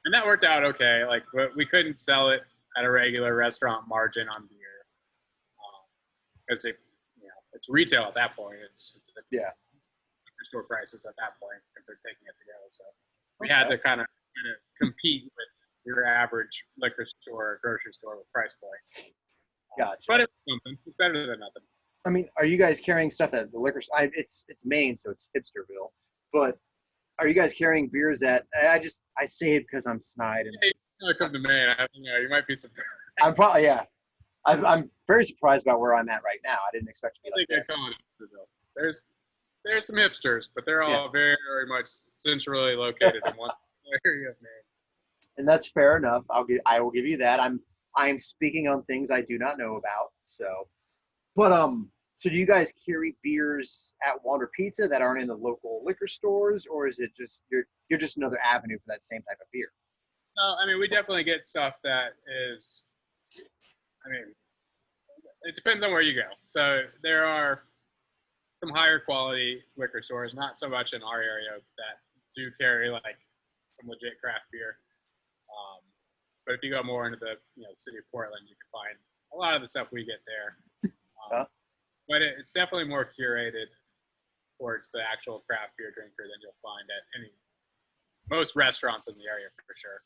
And that worked out okay. Like, we couldn't sell it at a regular restaurant margin on beer because it's retail at that point. It's store prices at that point because they're taking it to go. So we had to kind of compete with your average liquor store or grocery store with price point. Gotcha. But it's something. It's better than nothing. I mean, are you guys carrying stuff at the liquor store? It's Maine, so it's hipsterville. But are you guys carrying beers that I say it because I'm snide and come to Maine. You might be surprised. I'm probably I'm very surprised about where I'm at right now. I didn't expect to be like this. There's some hipsters, but they're all very, very much centrally located in one area of Maine. And that's fair enough. I will give you that. I'm speaking on things I do not know about. So, but so do you guys carry beers at Wander Pizza that aren't in the local liquor stores, or is it just you're just another avenue for that same type of beer? No, I mean we definitely get stuff that is I mean, it depends on where you go. So there are some higher quality liquor stores, not so much in our area, that do carry like some legit craft beer. But if you go more into the city of Portland, you can find a lot of the stuff we get there. Huh? But it's definitely more curated towards the actual craft beer drinker than you'll find at most restaurants in the area for sure.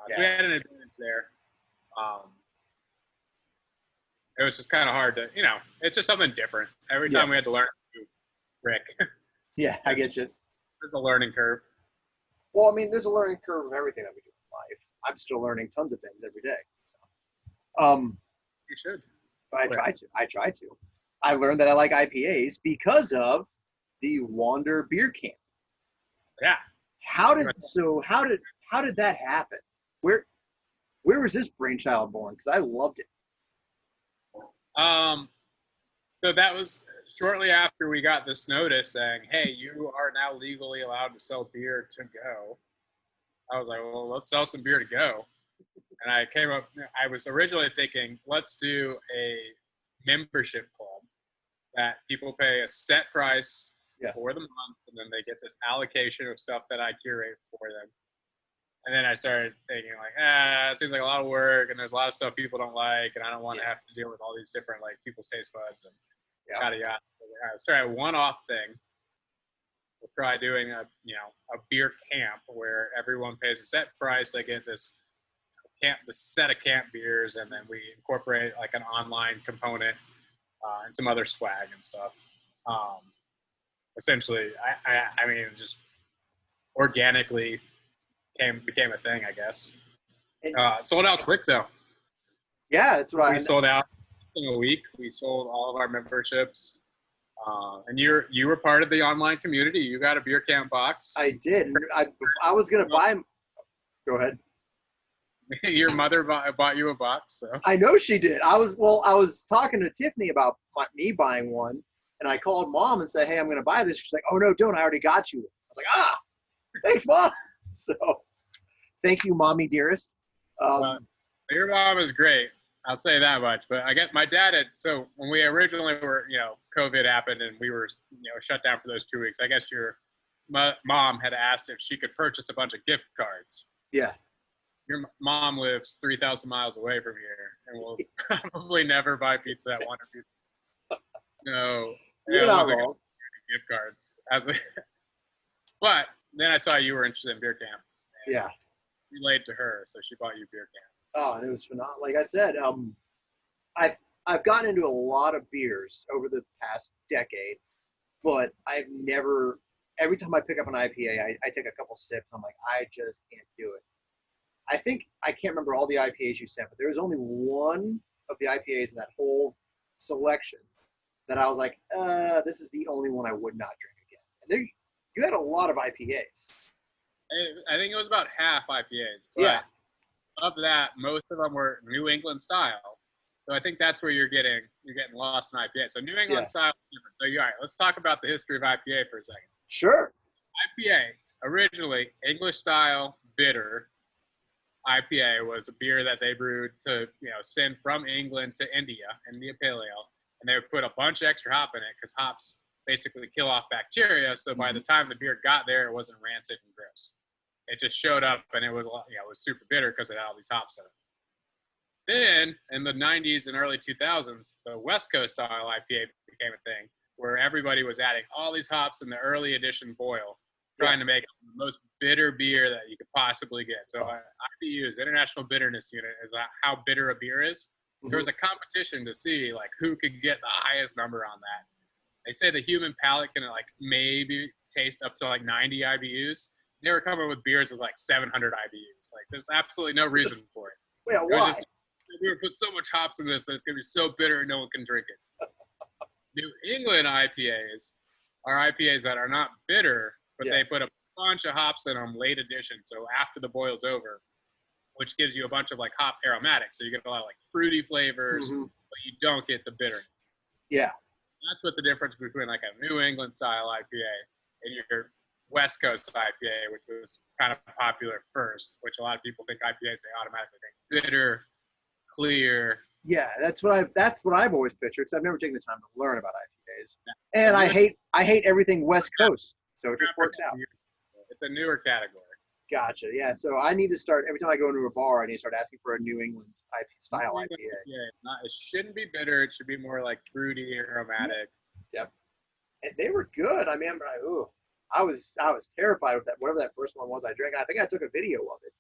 So we had an advantage there. It was just kind of hard to, it's just something different. Every time we had to learn to brick. Yeah, I get you. There's a learning curve. Well, I mean, there's a learning curve of everything that we do in life. I'm still learning tons of things every day. You should. But I try to. I learned that I like IPAs because of the Wander Beer Camp. Yeah. How did that happen? Where was this brainchild born? Because I loved it. So that was shortly after we got this notice saying, hey, you are now legally allowed to sell beer to go. I was like, well, let's sell some beer to go. And I was originally thinking, let's do a membership club that people pay a set price for the month, and then they get this allocation of stuff that I curate for them. And then I started thinking it seems like a lot of work, and there's a lot of stuff people don't like, and I don't want to have to deal with all these different people's taste buds and yada yada. So let's try a one-off thing. We'll try doing a beer camp where everyone pays a set price. They get this set of camp beers, and then we incorporate an online component and some other swag and stuff. Essentially, I mean, just organically became a thing, I guess. Sold out quick though. Yeah, that's right. We sold out in a week. We sold all of our memberships. And you were part of the online community. You got a beer camp box. I did. I was gonna buy. Go ahead. Your mother bought you a box. So. I know she did. I was talking to Tiffany about me buying one, and I called Mom and said, "Hey, I'm going to buy this." She's like, "Oh no, don't! I already got you." I was like, thanks, Mom." So, thank you, Mommy dearest. Your mom is great. I'll say that much. But I get my dad so when we originally were, COVID happened and we were, shut down for those 2 weeks. I guess your mom had asked if she could purchase a bunch of gift cards. Yeah. Your mom lives 3,000 miles away from here and will probably never buy pizza at Wonder Pizza. No, you're not wrong. Gift cards. But then I saw you were interested in beer camp. Yeah. Relayed to her, so she bought you beer camp. Oh, and it was phenomenal. Like I said, I've gotten into a lot of beers over the past decade, but I've never. Every time I pick up an IPA, I take a couple sips. I'm like, I just can't do it. I can't remember all the IPAs you sent, but there was only one of the IPAs in that whole selection that I was like, this is the only one I would not drink again. And you had a lot of IPAs. I think it was about half IPAs. But of that, most of them were New England style. So I think that's where you're getting lost in IPA. So New England style is different. So all right, let's talk about the history of IPA for a second. Sure. IPA, originally English style bitter IPA, was a beer that they brewed to send from England to India Pale Ale, and they would put a bunch of extra hop in it because hops basically kill off bacteria. So by the time the beer got there, it wasn't rancid and gross. It just showed up and it was it was super bitter because it had all these hops in it. Then in the 90s and early 2000s, the West Coast style IPA became a thing where everybody was adding all these hops in the early edition boil, trying to make the most bitter beer that you could possibly get. So IBU's International Bitterness Unit is how bitter a beer is. There was a competition to see who could get the highest number on that. They say the human palate can maybe taste up to 90 IBUs. They were coming with beers with 700 IBUs. There's absolutely no reason for it. Yeah, why? We would put so much hops in this that it's gonna be so bitter no one can drink it. New England IPAs are IPAs that are not bitter, but they put a bunch of hops in them late edition, so after the boil's over, which gives you a bunch of hop aromatics. So you get a lot of fruity flavors, but you don't get the bitterness. Yeah. That's what the difference between a New England style IPA and your West Coast IPA, which was kind of popular first, which a lot of people think IPAs, they automatically think bitter, clear, Yeah, that's what I've always pictured because I've never taken the time to learn about IPAs, The and newer I hate everything West Coast, so it just works out. It's a newer category. Gotcha. Yeah. So I need to start every time I go into a bar. I need to start asking for a New England style IPA. Yeah, it's not. It shouldn't be bitter. It should be more like fruity, aromatic. Yep. And they were good. I remember. I was terrified of that. Whatever that first one was, I drank. And I think I took a video of it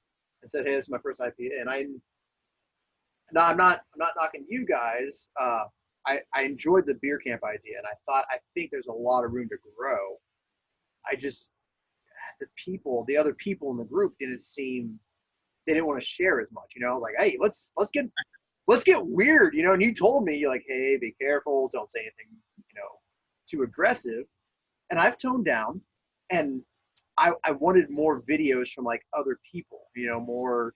and said, "Hey, this is my first IPA." And no, I'm not knocking you guys. I enjoyed the beer camp idea, and I think there's a lot of room to grow. I just the other people in the group they didn't want to share as much. I was like, hey, let's get weird, And you told me, you're like, hey, be careful, don't say anything, too aggressive. And I've toned down, and I wanted more videos from like other people, more.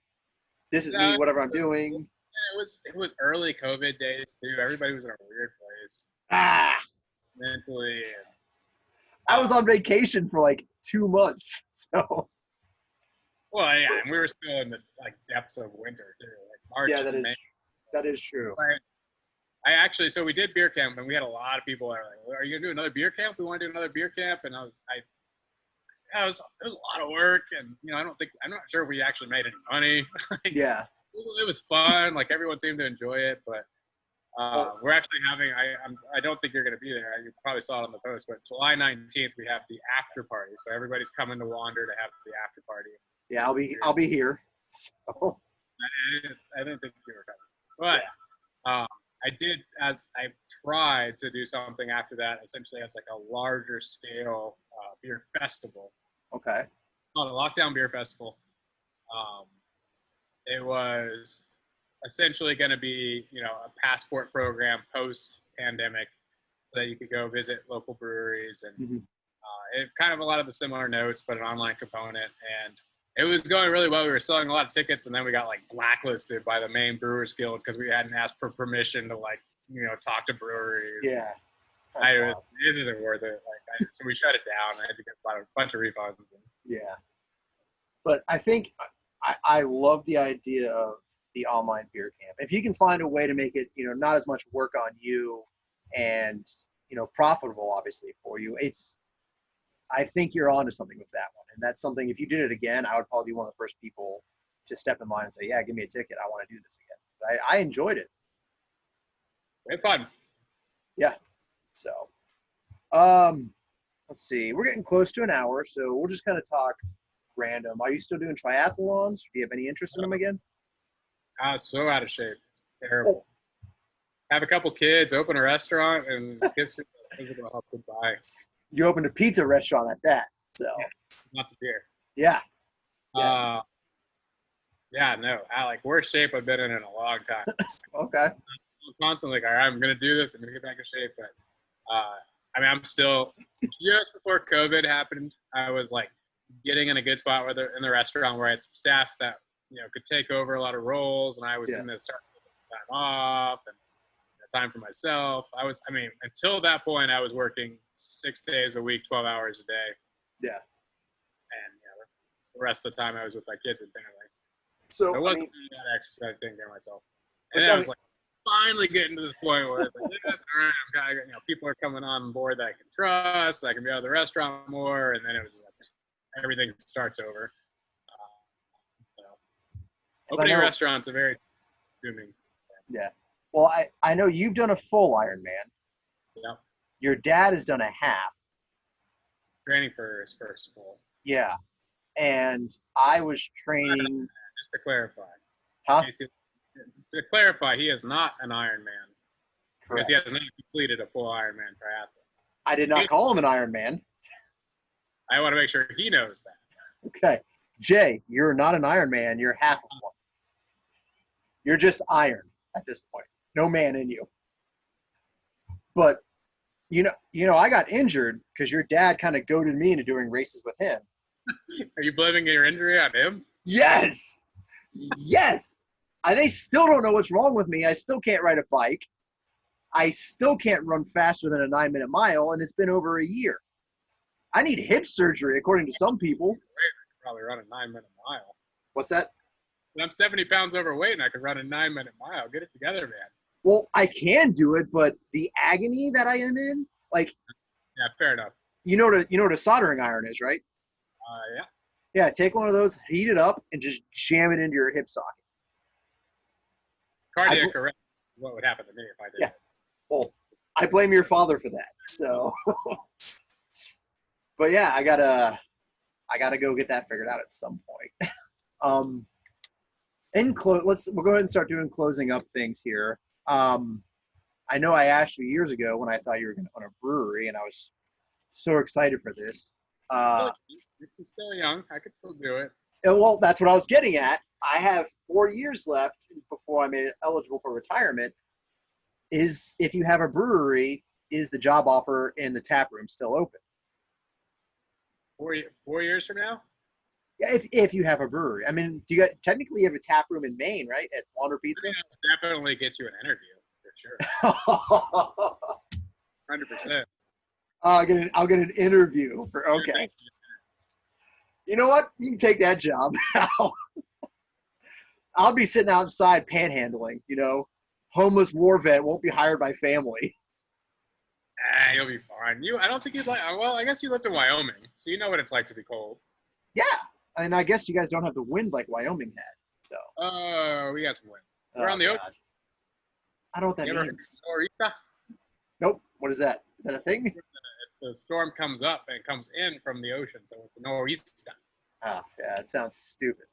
This is me, whatever I'm doing. It was early COVID days too. Everybody was in a weird place. Mentally. I was on vacation for like 2 months, so. Well, yeah, and we were still in the depths of winter too, like March. Yeah, and May. that is true. So we did beer camp, and we had a lot of people that were like, "Are you gonna do another beer camp? We want to do another beer camp." And it was a lot of work, and I'm not sure we actually made any money. Yeah. It was fun. Like everyone seemed to enjoy it, but we're actually having. I don't think you're going to be there. You probably saw it on the post, but July 19th we have the after party. So everybody's coming to Wander to have the after party. Yeah, I'll be here. So. I didn't think you were coming, but I tried to do something after that. Essentially, as like a larger scale beer festival. Okay. Called a Lockdown Beer Festival. It was essentially going to be, a passport program post-pandemic so that you could go visit local breweries and it kind of a lot of the similar notes, but an online component. And it was going really well. We were selling a lot of tickets, and then we got blacklisted by the Maine Brewers Guild because we hadn't asked for permission to talk to breweries. Yeah. This isn't worth it. So we shut it down. I had to get a bunch of refunds. Yeah. But I think I love the idea of the online beer camp. If you can find a way to make it, not as much work on you and, profitable, obviously, for you, I think you're onto something with that one. And that's something, if you did it again, I would probably be one of the first people to step in line and say, yeah, give me a ticket. I want to do this again. I enjoyed it. We had fun. Yeah. So, let's see. We're getting close to an hour, so we'll just kind of talk random. Are you still doing triathlons? Do you have any interest in them again? So out of shape. Terrible. Have a couple kids, open a restaurant, and kiss goodbye. You opened a pizza restaurant at that, so. Yeah, lots of beer. Yeah. No. Worst shape I've been in a long time. Okay. I'm constantly all right, I'm going to do this. I'm going to get back in shape. But, I'm still, just before COVID happened, I was getting in a good spot in the restaurant where I had some staff that, could take over a lot of roles. And I was in this time off and time for myself. Until that point, I was working 6 days a week, 12 hours a day. Yeah. And, the rest of the time I was with my kids and family. So I wasn't doing that exercise, taking care of myself. And then I was finally getting to this point where it's yes, all right, people are coming on board that I can trust, I can be out of the restaurant more, and then it was everything starts over. Opening restaurants are very consuming. Yeah. Well, I know you've done a full Ironman. Yeah. Your dad has done a half. Training for his first full. Yeah. And I was training. Just to clarify. Huh? To clarify, he is not an Ironman. Correct. Because he has not completed a full Ironman triathlon. I did not call him an Ironman. I want to make sure he knows that. Okay. Jay, you're not an Ironman. You're half of one. You're just iron at this point. No man in you. But, I got injured because your dad kind of goaded me into doing races with him. Are you blaming your injury on him? Yes. Yes. They still don't know what's wrong with me. I still can't ride a bike. I still can't run faster than a 9-minute mile, and it's been over a year. I need hip surgery, according to some people. Probably run a 9-minute mile. What's that? I'm 70 pounds overweight and I could run a 9-minute mile. Get it together, man. Well, I can do it, but the agony that I am in, like, Yeah, fair enough. you know what a soldering iron is, right? Yeah. Yeah, take one of those, heat it up, and just jam it into your hip socket. Cardiac arrest is what would happen to me if I did Yeah. it. Well, I blame your father for that. So, but yeah, I gotta go get that figured out at some point. We'll go ahead and start doing closing up things here. I know I asked you years ago when I thought you were going to own a brewery, and I was so excited for this. I'm still young. I could still do it. Well, that's what I was getting at. I have 4 years left before I'm eligible for retirement. Is if you have a brewery, is the job offer in the tap room still open? 4 years from now? Yeah, if you have a brewery. I mean, technically you have a tap room in Maine, right? At Wander Pizza? I'll definitely get you an interview, for sure. 100%. I'll get an interview for, okay. You know what? You can take that job. I'll be sitting outside panhandling, homeless war vet, won't be hired by family. You'll be fine. I don't think you'd like, well, I guess you lived in Wyoming, so you know what it's like to be cold. Yeah. And I guess you guys don't have the wind like Wyoming had. So. We got some wind. We're on the ocean. I don't know what that you ever means. heard of Ipa? Nope. What is that? Is that a thing? It's the storm comes up and it comes in from the ocean, so it's a nor'easter. Ah, yeah, it sounds stupid.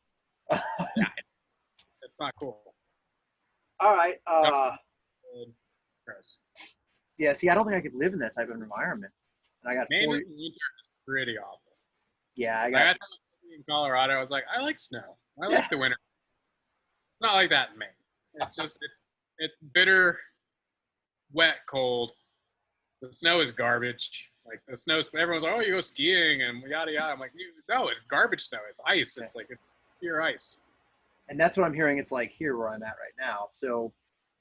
Yeah, it's not cool. All right. Gross. Yeah, see, I don't think I could live in that type of environment. And I got Maine in winter is pretty awful. Yeah, I got in Colorado. I was like, I like snow. I like the winter. It's not like that in Maine. It's just it's bitter, wet, cold. The snow is garbage. Like the snow, everyone's like, oh, you go skiing and yada yada. I'm like, no, it's garbage snow. It's ice. It's like pure ice. And that's what I'm hearing. It's like here where I'm at right now. So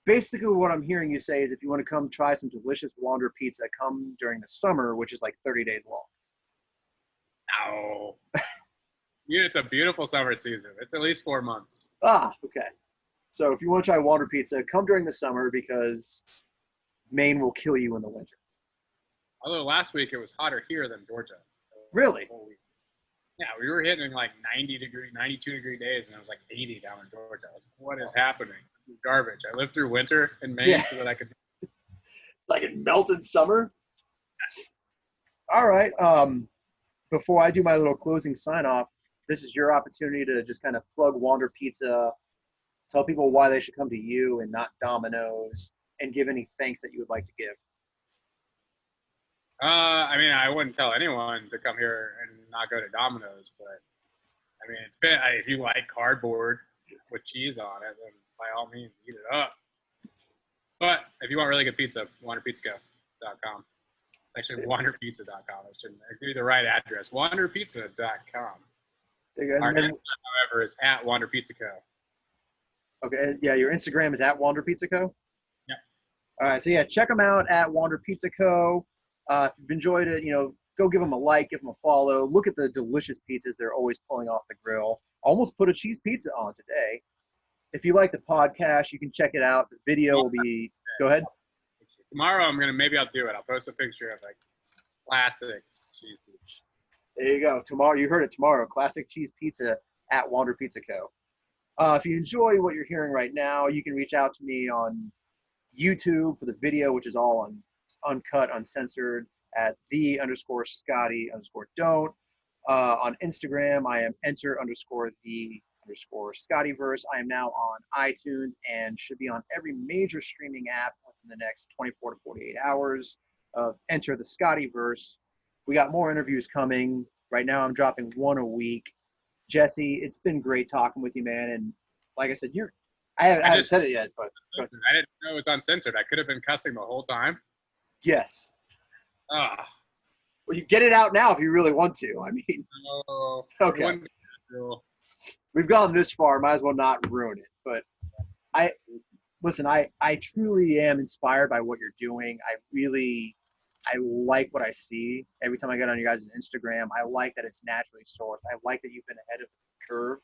basically what I'm hearing you say is if you want to come try some delicious Wander pizza, come during the summer, which is like 30 days long. No. It's a beautiful summer season. It's at least 4 months. Ah, okay. So if you want to try Wander pizza, come during the summer because Maine will kill you in the winter. Although last week it was hotter here than Georgia. Really? Yeah, we were hitting like 92-degree days, and it was like 80 down in Georgia. I was like, what is happening? This is garbage. I lived through winter in Maine so that I could. It's like it melted summer. All right. Before I do my little closing sign off, this is your opportunity to just kind of plug Wander Pizza, tell people why they should come to you and not Domino's, and give any thanks that you would like to give. I mean, I wouldn't tell anyone to come here and not go to Domino's, but I mean, if you like cardboard with cheese on it, then by all means, eat it up. But if you want really good pizza, wanderpizzaco.com. Actually, wanderpizza.com. I shouldn't give you the right address. Wanderpizza.com. Our Instagram, however, is at wanderpizzaco. Okay, yeah, your Instagram is at wanderpizzaco? Yeah. All right, so yeah, check them out at wanderpizzaco. If you've enjoyed it, go give them a like, give them a follow. Look at the delicious pizzas they're always pulling off the grill. Almost put a cheese pizza on today. If you like the podcast, you can check it out. The video will be – go ahead. Tomorrow I'll do it. I'll post a picture of like classic cheese pizza. There you go. Tomorrow, you heard it tomorrow. Classic cheese pizza at Wander Pizza Co. If you enjoy what you're hearing right now, you can reach out to me on YouTube for the video, which is all uncut, uncensored, at _Scotty_don't. On Instagram, I am enter_the_Scottyverse. I am now on iTunes and should be on every major streaming app within the next 24 to 48 hours of Enter the Scottyverse. We got more interviews coming. Right now I'm dropping one a week. Jesse, it's been great talking with you, man. And like I said, I haven't said it yet, but I didn't know it was uncensored. I could have been cussing the whole time. Yes. Well, you get it out now if you really want to. I mean, okay. We've gone this far. Might as well not ruin it. But I truly am inspired by what you're doing. I like what I see every time I get on your guys' Instagram. I like that it's naturally sourced. I like that you've been ahead of the curve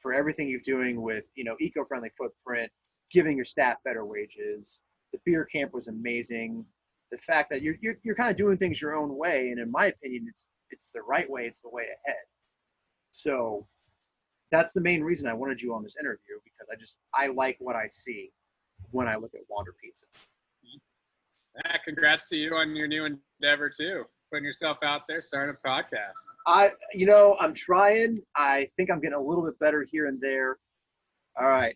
for everything you're doing with, eco-friendly footprint, giving your staff better wages. The beer camp was amazing. The fact that you're kind of doing things your own way, and in my opinion, it's the right way. It's the way ahead. So that's the main reason I wanted you on this interview, because I like what I see when I look at Wander Pizza. Yeah, congrats to you on your new endeavor too. Putting yourself out there, starting a podcast. I'm trying. I think I'm getting a little bit better here and there. All right.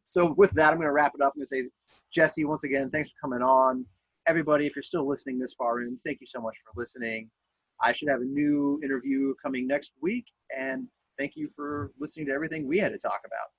So with that, I'm going to wrap it up. I'm going to say, Jesse, once again, thanks for coming on. Everybody, if you're still listening this far in, thank you so much for listening. I should have a new interview coming next week, and thank you for listening to everything we had to talk about.